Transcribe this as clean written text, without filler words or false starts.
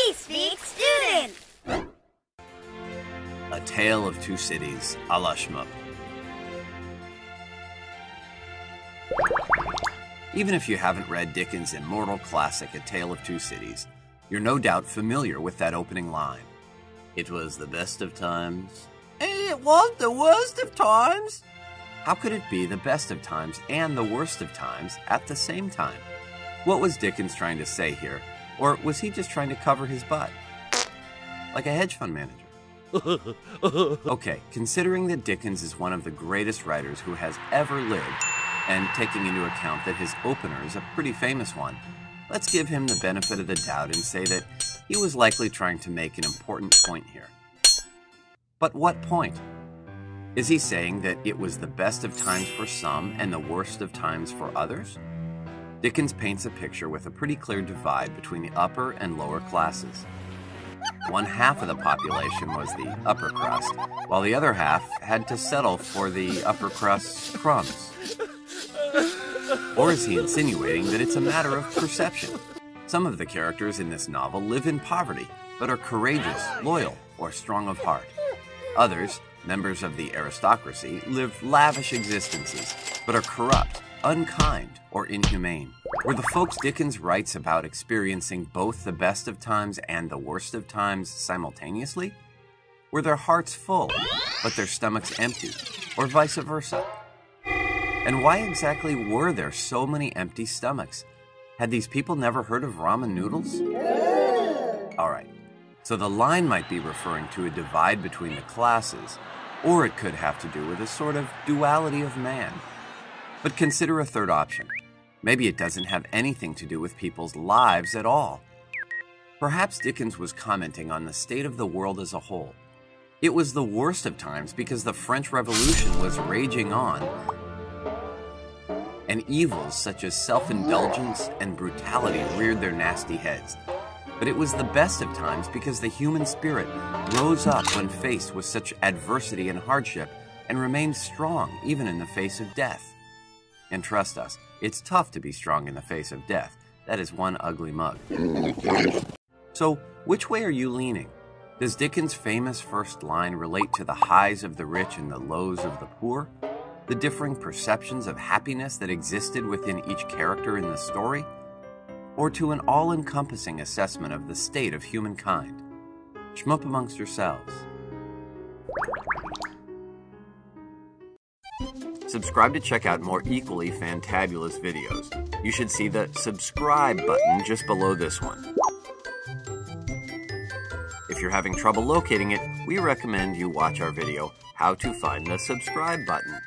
We speak student! A Tale of Two Cities, a la Shmoop. Even if you haven't read Dickens' immortal classic, A Tale of Two Cities, you're no doubt familiar with that opening line. It was the best of times, and it was the worst of times. How could it be the best of times and the worst of times at the same time? What was Dickens trying to say here? Or was he just trying to cover his butt? Like a hedge fund manager. Okay, considering that Dickens is one of the greatest writers who has ever lived, and taking into account that his opener is a pretty famous one, let's give him the benefit of the doubt and say that he was likely trying to make an important point here. But what point? Is he saying that it was the best of times for some and the worst of times for others? Dickens paints a picture with a pretty clear divide between the upper and lower classes. One half of the population was the upper crust, while the other half had to settle for the upper crust's crumbs. Or is he insinuating that it's a matter of perception? Some of the characters in this novel live in poverty, but are courageous, loyal, or strong of heart. Others, members of the aristocracy, live lavish existences, but are corrupt, unkind, or inhumane. Were the folks Dickens writes about experiencing both the best of times and the worst of times simultaneously? Were their hearts full, but their stomachs empty, or vice versa? And why exactly were there so many empty stomachs? Had these people never heard of ramen noodles? Alright, so the line might be referring to a divide between the classes, or it could have to do with a sort of duality of man. But consider a third option. Maybe it doesn't have anything to do with people's lives at all. Perhaps Dickens was commenting on the state of the world as a whole. It was the worst of times because the French Revolution was raging on, and evils such as self-indulgence and brutality reared their nasty heads. But it was the best of times because the human spirit rose up when faced with such adversity and hardship and remained strong even in the face of death. And trust us, it's tough to be strong in the face of death. That is one ugly mug. So, which way are you leaning? Does Dickens' famous first line relate to the highs of the rich and the lows of the poor? The differing perceptions of happiness that existed within each character in the story? Or to an all-encompassing assessment of the state of humankind? Shmoop amongst yourselves. Subscribe to check out more equally fantabulous videos. You should see the subscribe button just below this one. If you're having trouble locating it, we recommend you watch our video, How to Find the Subscribe Button.